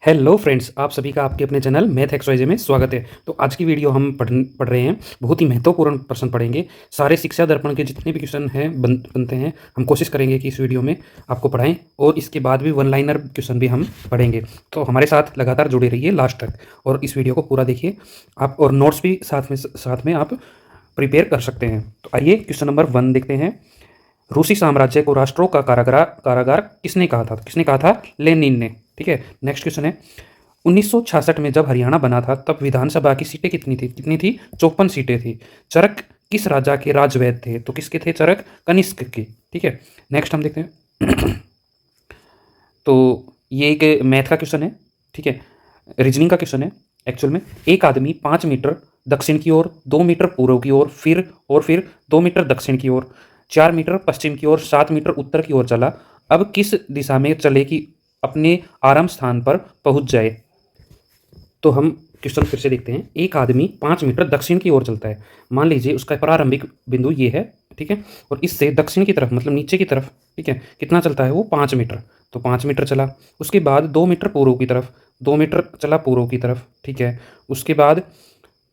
Hello friends, आप सभी का आपके अपने चैनल मैथ एक्सवाइजे में स्वागत है। तो आज की वीडियो हम पढ़ रहे हैं, बहुत ही महत्वपूर्ण प्रश्न पढ़ेंगे। सारे शिक्षा दर्पण के जितने भी क्वेश्चन हैं बनते हैं, हम कोशिश करेंगे कि इस वीडियो में आपको पढ़ाएं, और इसके बाद भी वन लाइनर क्वेश्चन भी हम पढ़ेंगे। तो हमारे साथ लगातार जुड़े रहिए लास्ट तक, और इस वीडियो को पूरा देखिए आप, और नोट्स भी साथ में आप प्रिपेयर कर सकते हैं। तो आइए क्वेश्चन नंबर 1 देखते हैं। रूसी साम्राज्य को राष्ट्रों का कारागार किसने कहा था? किसने कहा था? लेनिन ने। ठीक है, नेक्स्ट क्वेश्चन है, 1966 में जब हरियाणा बना था तब विधानसभा की सीटें कितनी थी? 54 सीटें थी। चरक किस राजा के राजवैद थे? तो किसके थे चरक? कनिष्क के। ठीक है, नेक्स्ट हम देखते हैं। तो ये एक मैथ का क्वेश्चन है। ठीक है, रीजनिंग का क्वेश्चन है। एक्चुअल में एक आदमी 5 मीटर दक्षिण की ओर, 2 मीटर पूर्व की ओर, फिर 2 मीटर दक्षिण की ओर, 4 मीटर पश्चिम की ओर, 7 मीटर उत्तर की ओर चला। अब किस दिशा में चले कि अपने आरंभ स्थान पर पहुंच जाए? तो हम क्वेश्चन फिर से देखते हैं। एक आदमी 5 मीटर दक्षिण की ओर चलता है। मान लीजिए उसका प्रारंभिक बिंदु ये है। ठीक है, और इससे दक्षिण की तरफ मतलब नीचे की तरफ, ठीक है, कितना चलता है वो? 5 मीटर। तो 5 मीटर चला। उसके बाद 2 मीटर पूर्व की तरफ, 2 मीटर चला पूर्व की तरफ। ठीक है, उसके बाद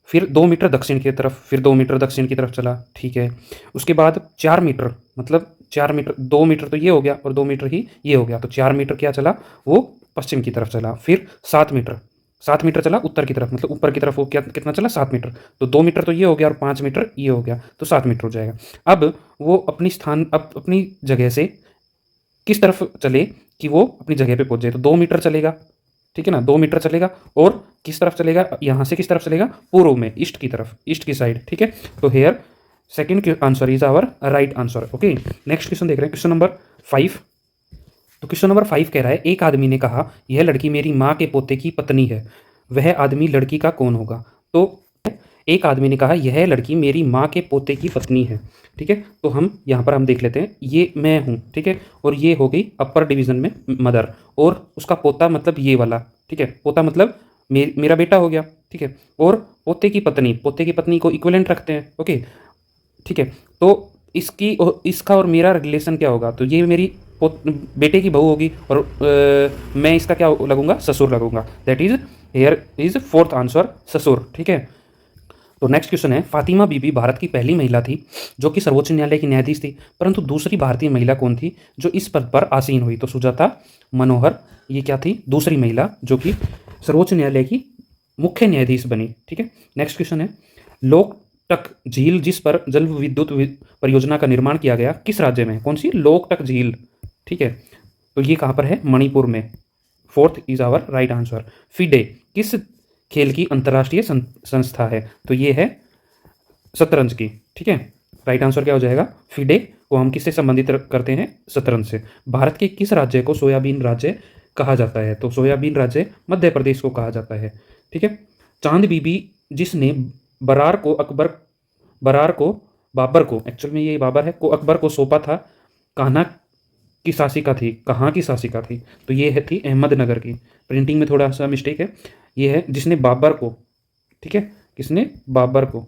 फिर 2 मीटर दक्षिण की तरफ, फिर 2 मीटर दक्षिण की तरफ चला। ठीक है, उसके बाद 4 मीटर, मतलब 4 मीटर, 2 मीटर तो ये हो गया और 2 मीटर ही ये हो गया, तो 4 मीटर क्या चला वो? पश्चिम की तरफ चला। फिर 7 मीटर, 7 मीटर चला उत्तर की तरफ, मतलब ऊपर की तरफ वो क्या कितना चला? 7 मीटर। तो 2 मीटर तो ये हो गया और 5 मीटर ये हो गया, तो 7 मीटर हो जाएगा। अब वो अपनी जगह से किस तरफ चले कि वो अपनी जगह पे पहुंच जाए? तो 2 मीटर चलेगा। ठीक है ना, 2 मीटर चलेगा, और किस तरफ चलेगा? यहाँ से किस तरफ चलेगा? पूर्व में, ईस्ट की तरफ, ईस्ट की साइड। ठीक है, तो here second answer is our right answer. Okay, next question देख रहे हैं, क्वेश्चन नंबर 5। तो क्वेश्चन नंबर 5 कह रहा है, एक आदमी ने कहा यह लड़की मेरी माँ के पोते की पत्नी है, वह आदमी लड़की का कौन होगा? तो एक आदमी ने कहा यह लड़की मेरी माँ के पोते की पत्नी है। ठीक है, तो हम यहाँ पर हम देख लेते हैं, ये मैं हूँ। ठीक है, और ये हो गई अपर डिवीजन में मदर, और उसका पोता मतलब ये वाला। ठीक है, पोता मतलब मेरा बेटा हो गया। ठीक है, और पोते की पत्नी को इक्विवेलेंट रखते हैं। ओके, ठीक है, तो इसका और मेरा रिलेशन क्या होगा? तो ये मेरी बेटे की बहू होगी, और मैं इसका क्या लगूंगा? ससुर लगूंगा। That is here is fourth answer, ससुर। ठीक है, तो नेक्स्ट क्वेश्चन है, फातिमा बीबी भारत की पहली महिला थी जो कि सर्वोच्च न्यायालय की न्यायाधीश थी, परंतु दूसरी भारतीय महिला कौन थी जो इस पद पर आसीन हुई? तो सुजाता मनोहर, ये क्या थी? दूसरी महिला जो कि सर्वोच्च न्यायालय की मुख्य न्यायाधीश बनी। ठीक है, नेक्स्ट क्वेश्चन है, लोकटक झील जिस पर जल विद्युत परियोजना का निर्माण किया गया किस राज्य में? कौन सी? लोकटक झील। ठीक है, तो ये कहाँ पर है? मणिपुर में। Fourth is our right answer. FIDE किस खेल की अंतर्राष्ट्रीय संस्था है? तो ये है शतरंज की। ठीक है, राइट आंसर क्या हो जाएगा? फिडे को हम किससे संबंधित करते हैं? शतरंज से। भारत के किस राज्य को सोयाबीन राज्य कहा जाता है? तो सोयाबीन राज्य मध्य प्रदेश को कहा जाता है। ठीक है, चांद बीबी जिसने बरार को बाबर को, एक्चुअल में ये बाबर है, को अकबर को सौंपा था, कान्हा की शासिका थी, कहाँ की शासिका थी? तो ये है थी अहमदनगर की। प्रिंटिंग में थोड़ा सा मिस्टेक है। ये है जिसने बाबर को, ठीक है, किसने? बाबर को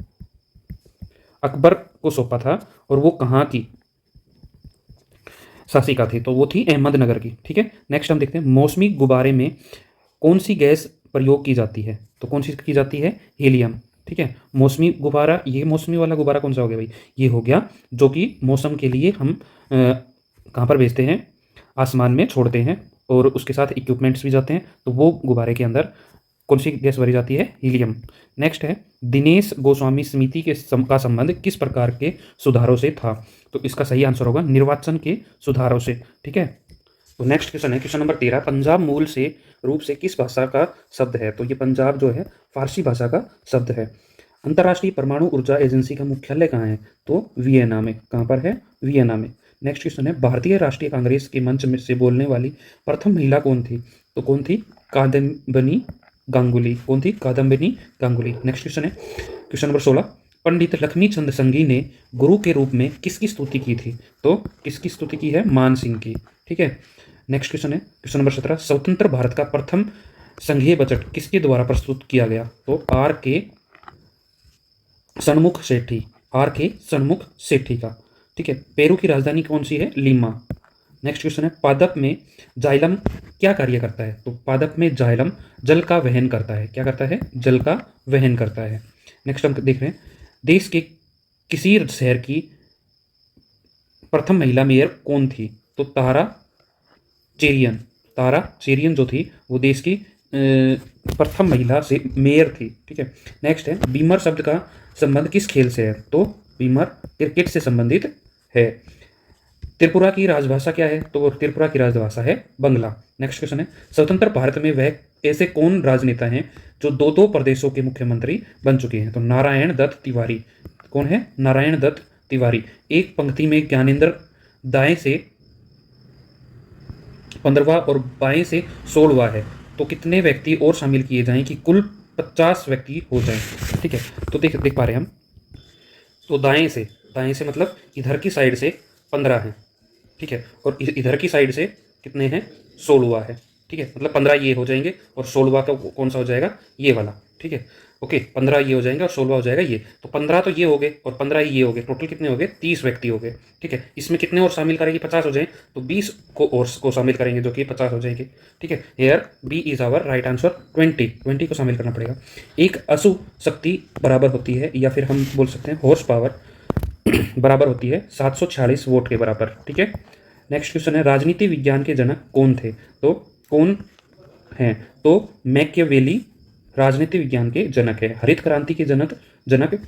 अकबर को सौंपा था, और वो कहाँ की शासिका थी? तो वो थी अहमदनगर की। ठीक है, नेक्स्ट हम देखते हैं, मौसमी गुब्बारे में कौन सी गैस प्रयोग की जाती है? तो कौन सी की जाती है? हीलियम। ठीक है, मौसमी गुब्बारा, ये मौसमी वाला गुब्बारा कौन सा हो गया भाई? ये हो गया जो कि मौसम के लिए हम कहाँ पर भेजते हैं? आसमान में छोड़ते हैं, और उसके साथ इक्विपमेंट्स भी जाते हैं, तो वो गुब्बारे के अंदर कौन सी गैस भरी जाती है? हीलियम। नेक्स्ट है, दिनेश गोस्वामी समिति का संबंध किस प्रकार के सुधारों से था? तो इसका सही आंसर होगा निर्वाचन के सुधारों से। ठीक है, तो नेक्स्ट क्वेश्चन है, क्वेश्चन नंबर 13, पंजाब मूल से रूप से किस भाषा का शब्द है? तो ये पंजाब जो है फारसी भाषा का शब्द है। अंतर्राष्ट्रीय परमाणु ऊर्जा एजेंसी का मुख्यालय कहाँ है? तो वियना में। कहाँ पर है? वियना में। नेक्स्ट क्वेश्चन है, भारतीय राष्ट्रीय कांग्रेस के मंच में से बोलने वाली प्रथम महिला कौन थी? तो कौन थी? कादम्बिनी गांगुली। कौन थी? कादम्बिनी गांगुली। नेक्स्ट क्वेश्चन है, क्वेश्चन नंबर 16, पंडित लक्ष्मी चंद संगी ने गुरु के रूप में किसकी स्तुति की थी? तो किसकी स्तुति की है? मान सिंह की। ठीक है, नेक्स्ट क्वेश्चन है, क्वेश्चन नंबर 17, स्वतंत्र भारत का प्रथम संघीय बजट किसके द्वारा प्रस्तुत किया गया? तो आर के सन्मुख सेठी का। ठीक है, पेरू की राजधानी कौन सी है? लीमा। नेक्स्ट क्वेश्चन है, पादप में जाइलम क्या कार्य करता है? तो पादप में जाइलम जल का वहन करता है। क्या करता है? जल का वहन करता है। नेक्स्ट हम देख रहे हैं, देश के किसी शहर की प्रथम महिला मेयर कौन थी? तो तारा चेरियन जो थी वो देश की प्रथम महिला से मेयर थी। ठीक है। नेक्स्ट है, बीमर शब्द का संबंध किस खेल से है? तो बीमर क्रिकेट से संबंधित है। त्रिपुरा की राजभाषा क्या है? तो त्रिपुरा की राजभाषा है बंगला। नेक्स्ट क्वेश्चन है, स्वतंत्र भारत में वह ऐसे कौन राजनेता हैं जो दो दो प्रदेशों के मुख्यमंत्री बन चुके हैं? तो नारायण दत्त तिवारी। कौन है? नारायण दत्त तिवारी। एक पंक्ति में ज्ञानेंद्र दाएं से 15वां और बाएं से 16वां है, तो कितने व्यक्ति और शामिल किए जाएं कि कुल 50 व्यक्ति हो जाएं? ठीक है, तो देख पा रहे हैं हम। तो दाएं से मतलब इधर की साइड से 15 है। ठीक है, और इधर की साइड से कितने हैं? 16वां है। ठीक है, मतलब 15 ये हो जाएंगे और 16वां का कौन सा हो जाएगा? ये वाला। ठीक है, ओके, 15 ये हो जाएंगे और 16वां हो जाएगा ये। तो 15 तो ये हो गए और 15 ये हो गए, टोटल कितने हो गए? 30 व्यक्ति हो गए। ठीक है, इसमें कितने और शामिल करेंगे? 50 हो जाए, तो 20 को शामिल करेंगे जो कि 50 हो जाएंगे। ठीक है, here B is our right answer. 20 को शामिल करना पड़ेगा। एक अशु शक्ति बराबर होती है, या फिर हम बोल सकते हैं हॉर्स पावर बराबर होती है 746 वोट के बराबर। ठीक है। नेक्स्ट क्वेश्चन है, राजनीति विज्ञान के जनक कौन थे? तो कौन हैं? तो मैकियावेली राजनीति विज्ञान के जनक है। हरित क्रांति के जनक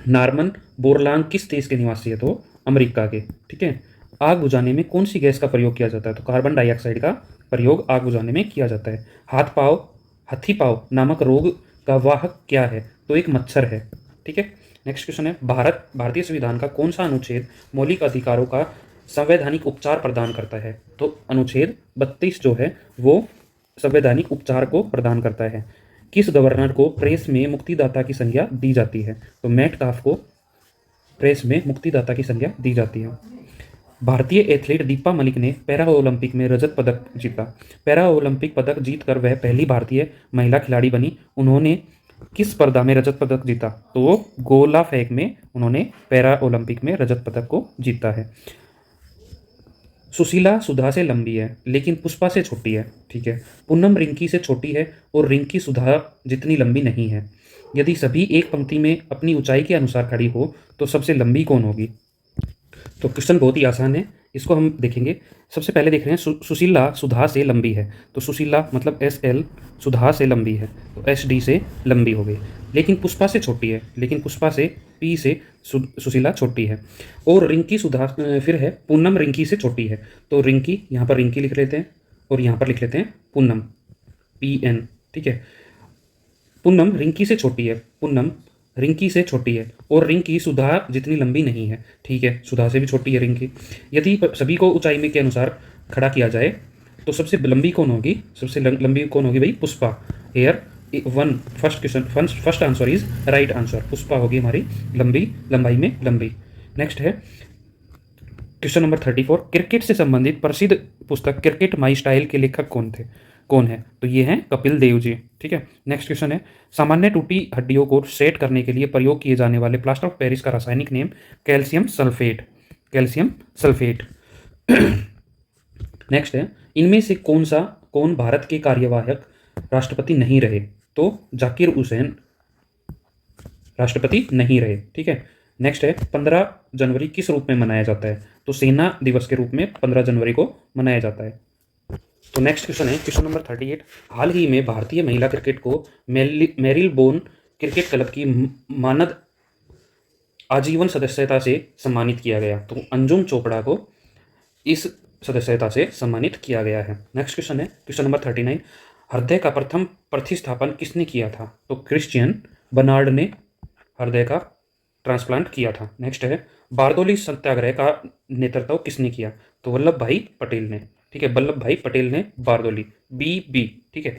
नॉर्मन बोरलांग किस देश के निवासी है? तो अमेरिका के। ठीक है। आग बुझाने में कौन सी गैस का प्रयोग किया जाता है? तो कार्बन डाइऑक्साइड का प्रयोग आग बुझाने में किया जाता है। हाथी पाव नामक रोग का वाहक क्या है? तो एक मच्छर है। ठीक है। नेक्स्ट क्वेश्चन है, भारतीय संविधान का कौन सा अनुच्छेद मौलिक अधिकारों का संवैधानिक उपचार प्रदान करता है? तो अनुच्छेद 32 जो है वो संवैधानिक उपचार को प्रदान करता है। किस गवर्नर को प्रेस में मुक्तिदाता की संज्ञा दी जाती है? तो मेटकाफ को प्रेस में मुक्तिदाता की संज्ञा दी जाती है। भारतीय एथलीट दीपा मलिक ने पैरा ओलंपिक में रजत पदक जीता। पैरा ओलंपिक पदक जीतकर वह पहली भारतीय महिला खिलाड़ी बनी। उन्होंने किस स्पर्धा में रजत पदक जीता? तो गोला फेंक में उन्होंने पैरा ओलंपिक में रजत पदक को जीता है। सुशीला सुधा से लंबी है लेकिन पुष्पा से छोटी है। ठीक है। पूनम रिंकी से छोटी है और रिंकी सुधा जितनी लंबी नहीं है। यदि सभी एक पंक्ति में अपनी ऊंचाई के अनुसार खड़ी हो तो सबसे लंबी कौन होगी? तो क्वेश्चन बहुत ही आसान है, इसको हम देखेंगे। सबसे पहले देख रहे हैं, सुशीला सुधा से लंबी है। तो सुशीला मतलब SL, सुधा से लंबी है तो SD से लंबी हो गई। लेकिन पुष्पा से छोटी है, लेकिन पुष्पा से P से सुशीला छोटी है। और रिंकी सुधा फिर है पूनम रिंकी से छोटी है। तो रिंकी, यहाँ पर रिंकी लिख लेते हैं और यहाँ पर लिख लेते हैं पूनम, PN। ठीक है। पूनम रिंकी से छोटी है, पूनम रिंकी से छोटी है और रिंकी सुधा जितनी लंबी नहीं है। ठीक है, सुधा से भी छोटी है रिंकी। यदि सभी को ऊंचाई में के अनुसार खड़ा किया जाए तो सबसे लंबी कौन होगी? सबसे लंबी कौन होगी भाई? Pushpa. Hair first answer is right answer. Pushpa होगी हमारी लंबाई में लंबी। नेक्स्ट है क्वेश्चन नंबर 34, क्रिकेट से संबंधित प्रसिद्ध पुस्तक क्रिकेट माई स्टाइल के लेखक कौन है? तो ये हैं कपिल देव जी। ठीक है। नेक्स्ट क्वेश्चन है, सामान्य टूटी हड्डियों को सेट करने के लिए प्रयोग किए जाने वाले प्लास्टर ऑफ पेरिस का रासायनिक नेम? Calcium sulphate. नेक्स्ट है, इनमें से कौन भारत के कार्यवाहक राष्ट्रपति नहीं रहे? तो जाकिर हुसैन राष्ट्रपति नहीं रहे। ठीक है। नेक्स्ट है, 15 जनवरी किस रूप में मनाया जाता है? तो सेना दिवस के रूप में 15 जनवरी को मनाया जाता है। तो नेक्स्ट क्वेश्चन है क्वेश्चन नंबर 38, हाल ही में भारतीय महिला क्रिकेट को मेरिलबोर्न क्रिकेट क्लब की मानद आजीवन सदस्यता से सम्मानित किया गया। तो अंजुम चोपड़ा को इस सदस्यता से सम्मानित किया गया है। नेक्स्ट क्वेश्चन है क्वेश्चन नंबर 39, हृदय का प्रथम प्रतिस्थापन किसने किया था? तो क्रिश्चियन बर्नार्ड ने हृदय का ट्रांसप्लांट किया था। नेक्स्ट है, बारदोली सत्याग्रह का नेतृत्व किसने किया? तो वल्लभ भाई पटेल ने। ठीक है, वल्लभ भाई पटेल ने बारदोली, BB। ठीक है,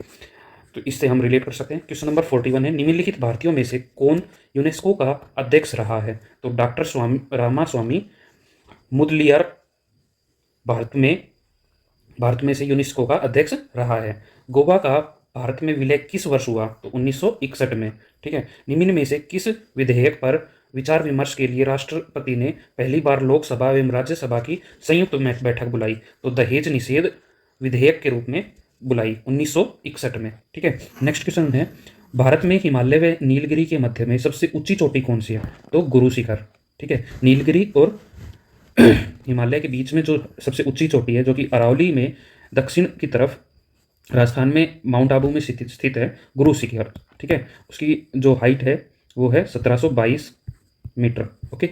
तो इससे हम रिलेट कर सकते हैं। क्वेश्चन नंबर 41 है, निम्नलिखित भारतीयों में से कौन यूनेस्को का अध्यक्ष रहा है? तो डॉक्टर रामास्वामी मुदलियार भारत में से यूनेस्को का अध्यक्ष रहा है। गोवा का भारत में विलय किस वर्ष हुआ? तो 1961 में। ठीक है। निम्न में से किस विधेयक पर विचार विमर्श के लिए राष्ट्रपति ने पहली बार लोकसभा एवं राज्यसभा की संयुक्त बैठक बुलाई? तो दहेज निषेध विधेयक के रूप में बुलाई 1961 में। ठीक है, नेक्स्ट क्वेश्चन है, भारत में हिमालय व नीलगिरी के मध्य में सबसे ऊंची चोटी कौन सी है? तो गुरु शिखर। ठीक है, नीलगिरी और हिमालय के बीच में जो सबसे ऊंची चोटी है, जो कि अरावली में दक्षिण की तरफ राजस्थान में माउंट आबू में स्थित है, गुरु शिखर। ठीक है, उसकी जो हाइट है वो है 1722 मीटर। ओके,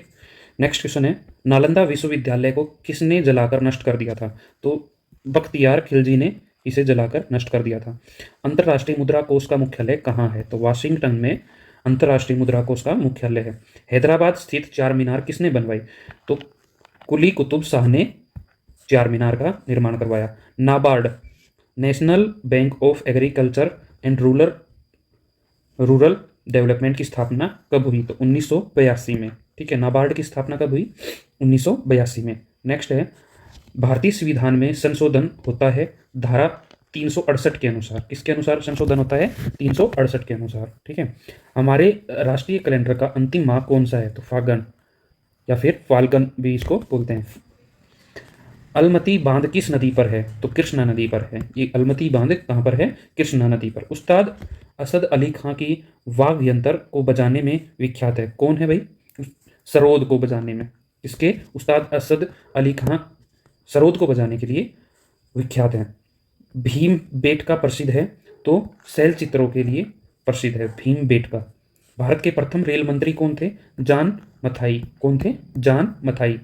नेक्स्ट क्वेश्चन है, नालंदा विश्वविद्यालय को किसने जलाकर नष्ट कर दिया था? तो बख्तियार खिलजी ने इसे जलाकर नष्ट कर दिया था। अंतर्राष्ट्रीय मुद्रा कोष का मुख्यालय कहाँ है? तो वाशिंगटन में अंतर्राष्ट्रीय मुद्रा कोष का मुख्यालय है। हैदराबाद स्थित चार मीनार किसने बनवाई? तो कुली कुतुब शाह ने चार मीनार का निर्माण करवाया। NABARD, national bank of agriculture and rural development की स्थापना कब हुई? तो 1982 में। ठीक है, नाबार्ड की स्थापना कब हुई? 1982 में। नेक्स्ट है, भारतीय संविधान में संशोधन होता है धारा 368 के अनुसार। किसके अनुसार संशोधन होता है? 368 के अनुसार। ठीक है, हमारे राष्ट्रीय कैलेंडर का अंतिम माह कौन सा है? तो फागन या फिर फाल्गन भी इसको बोलते हैं। अलमती बांध किस नदी पर है? तो कृष्णा नदी पर है। ये अलमती बांध कहाँ पर है? कृष्णा नदी पर। उस्ताद असद अली खां की वाद्य यंत्र को बजाने में विख्यात है। कौन है भाई? सरोद को बजाने में। इसके उस्ताद असद अली खां सरोद को बजाने के लिए विख्यात हैं। भीम बेटका प्रसिद्ध है? तो शैल चित्रों के लिए प्रसिद्ध है भीम बेटका। भारत के प्रथम रेल मंत्री कौन थे? जान मथाई। कौन थे? जान मथाई।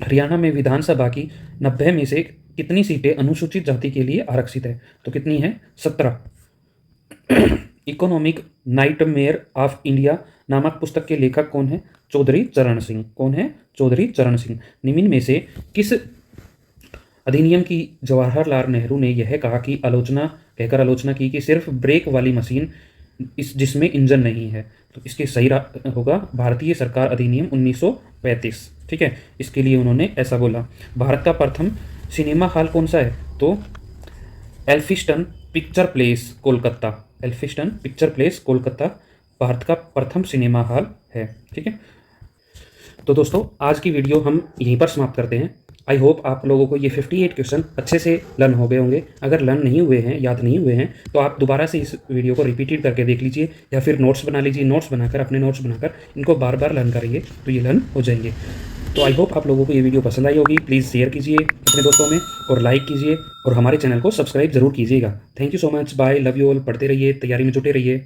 हरियाणा में विधानसभा की 90 में से कितनी सीटें अनुसूचित जाति के लिए आरक्षित है? तो कितनी है? 17। इकोनॉमिक नाइटमेयर ऑफ इंडिया नामक पुस्तक के लेखक कौन है? चौधरी चरण सिंह। कौन है? चौधरी चरण सिंह। निम्न में से किस अधिनियम की जवाहरलाल नेहरू ने यह कहकर आलोचना की कि सिर्फ ब्रेक वाली मशीन जिसमें इंजन नहीं है? तो इसके सही होगा भारतीय सरकार अधिनियम 1935। ठीक है, इसके लिए उन्होंने ऐसा बोला। भारत का प्रथम सिनेमा हॉल कौन सा है? तो Elphinstone picture place Kolkata. Elphinstone picture place Kolkata Bharat का प्रथम सिनेमा हॉल है। ठीक है, तो दोस्तों आज की वीडियो हम यहीं पर समाप्त करते हैं। आई होप आप लोगों को ये 58 क्वेश्चन अच्छे से लर्न हो गए होंगे। अगर लर्न नहीं हुए हैं, याद नहीं हुए हैं, तो आप दोबारा से इस वीडियो को रिपीटेड करके देख लीजिए या फिर नोट्स बना लीजिए। अपने नोट्स बनाकर इनको बार बार लर्न करेंगे तो ये लर्न हो जाएंगे। तो आई होप आप लोगों को ये वीडियो पसंद आई होगी। प्लीज़ शेयर कीजिए अपने दोस्तों में और लाइक कीजिए और हमारे चैनल को सब्सक्राइब जरूर कीजिएगा। Thank you so much, bye, love you all. पढ़ते रहिए, तैयारी में जुटे रहिए।